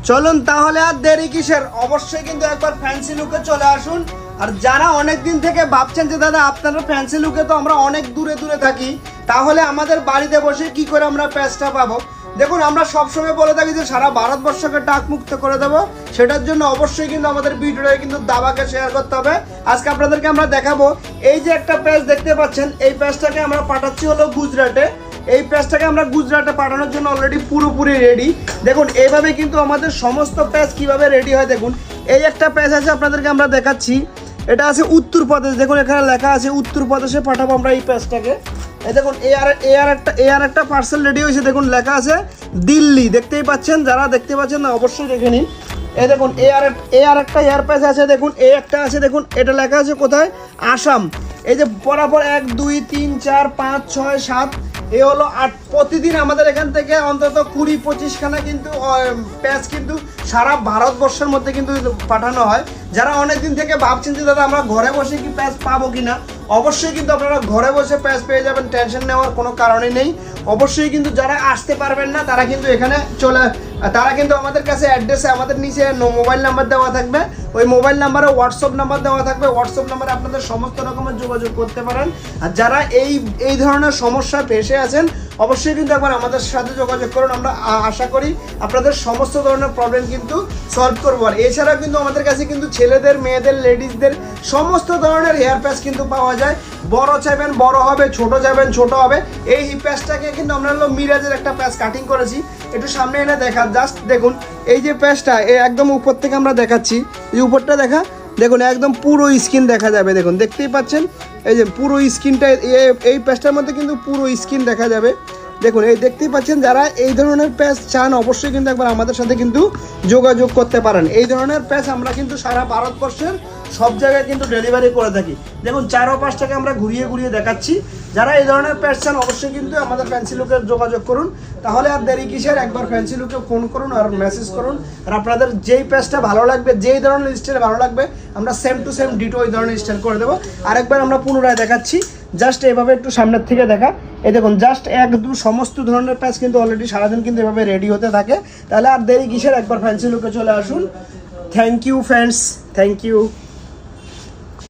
চলুন তাহলে আর দেরি কিসের, অবশ্যই কিন্তু একবার ফ্যান্সি লুকে চলে আসুন। আর যারা অনেক দিন থেকে ভাবছেন যে দাদা আপনারা ফ্যান্সি লুকে তো আমরা অনেক দূরে দূরে থাকি, তাহলে আমাদের বাড়িতে বসে কি করে আমরা প্যাচটা পাবো? দেখুন আমরা সবসময় বলে থাকি যে সারা ভারতবর্ষকে টাক মুক্ত করে দেবো, সেটার জন্য অবশ্যই কিন্তু আমাদের ভিডিওটা কিন্তু দাবাকে শেয়ার করতে হবে। আজকে আপনাদেরকে আমরা দেখাবো এই যে একটা প্যাচ দেখতে পাচ্ছেন, এই প্যাচটাকে আমরা পাঠাচ্ছি হলো গুজরাটে। এই প্যাচটাকে আমরা গুজরাটে পাঠানোর জন্য অলরেডি পুরোপুরি রেডি। দেখুন এইভাবে কিন্তু আমাদের সমস্ত প্যাচ কিভাবে রেডি হয়। দেখুন এই একটা প্যাচ আছে, আপনাদেরকে আমরা দেখাচ্ছি, এটা আছে উত্তরপ্রদেশ। দেখুন এখানে লেখা আছে উত্তরপ্রদেশে পাঠাবো আমরা এই প্যাচটাকে। এই দেখুন এয়ার একটা পার্সেল রেডি হয়েছে, দেখুন লেখা আছে দিল্লি, দেখতেই পাচ্ছেন। যারা দেখতে পাচ্ছেন না অবশ্যই দেখে নিন। এই দেখুন একটা এয়ার প্যাচ আছে, দেখুন এই একটা আছে, দেখুন এটা লেখা আছে কোথায়, আসাম। এই যে বরাবর 1 2 3 4 5 6 7 এই হলো 8। প্রতিদিন আমাদের এখান থেকে অন্তত 20-25 খানা কিন্তু প্যাচ কিন্তু সারা ভারতবর্ষের মধ্যে কিন্তু পাঠানো হয়। যারা অনেক দিন থেকে ভাবছেন যে দাদা আমরা ঘরে বসে কি প্যাচ পাবো কিনা, অবশ্যই কিন্তু আপনারা ঘরে বসে প্যাচ পেয়ে যাবেন, টেনশন নেওয়ার কোনো কারণই নেই। অবশ্যই কিন্তু যারা আসতে পারবেন না তারা কিন্তু এখানে তারা কিন্তু আমাদের কাছে অ্যাড্রেসে আমাদের নিচে মোবাইল নাম্বার দেওয়া থাকবে, ওই মোবাইল নাম্বারে হোয়াটসঅ্যাপ নাম্বার দেওয়া থাকবে, হোয়াটসঅ্যাপ নাম্বারে আপনাদের সমস্ত রকমের যোগাযোগ করতে পারেন। আর যারা এই ধরনের সমস্যা ফেসে আছেন অবশ্যই কিন্তু একবার আমাদের সাথে যোগাযোগ করুন। আমরা আশা করি আপনাদের সমস্ত ধরনের প্রবলেম কিন্তু সলভ করবো। আর এছাড়াও কিন্তু আমাদের কাছে কিন্তু ছেলেদের, মেয়েদের, লেডিসদের সমস্ত ধরনের হেয়ার প্যাচ কিন্তু পাওয়া যায়। বড় চাইবেন বড় হবে, ছোট চাইবেন ছোট হবে। এই প্যাচটাকে কিন্তু আমরা হলো মিরাজের একটা প্যাচ কাটিং করেছি, একটু সামনে এনে দেখা। জাস্ট দেখুন এই যে প্যাচটা একদম উপর থেকে আমরা দেখাচ্ছি, এই উপরটা দেখা, দেখুন একদম পুরো স্কিন দেখা যাবে। দেখুন দেখতেই পাচ্ছেন এই যে পুরো স্কিনটা, এই প্যাচটার মধ্যে কিন্তু পুরো স্কিন দেখা যাবে। দেখুন এই দেখতেই পাচ্ছেন। যারা এই ধরনের প্যাচ চান অবশ্যই কিন্তু একবার আমাদের সাথে কিন্তু যোগাযোগ করতে পারেন। এই ধরনের প্যাচ আমরা কিন্তু সারা ভারতবর্ষের সব জায়গায় কিন্তু ডেলিভারি করে থাকি। দেখুন 4 ও 5টাকে আমরা ঘুরিয়ে ঘুরিয়ে দেখাচ্ছি। যারা এই ধরনের প্যাচ চান অবশ্যই কিন্তু আমাদের ফ্যান্সি লুকে যোগাযোগ করুন। তাহলে আর দেরি কিসের, একবার ফ্যান্সি লুকে ফোন করুন আর মেসেজ করুন। আর আপনাদের যেই প্যাচটা ভালো লাগবে, যেই ধরনের স্টাইল ভালো লাগবে, আমরা সেম টু সেম ডিটো ওই ধরনের স্টাইল করে দেবো। আরেকবার আমরা পুনরায় দেখাচ্ছি, জাস্ট এভাবে একটু সামনের থেকে দেখা। এই দেখুন জাস্ট সমস্ত ধরনের প্যাচ কিন্তু অলরেডি সারাদিন কিন্তু এভাবে রেডি হতে থাকে। তাহলে আর দেরি কিসের, একবার ফ্যান্সি লুকে চলে আসুন। Thank you friends, thank you.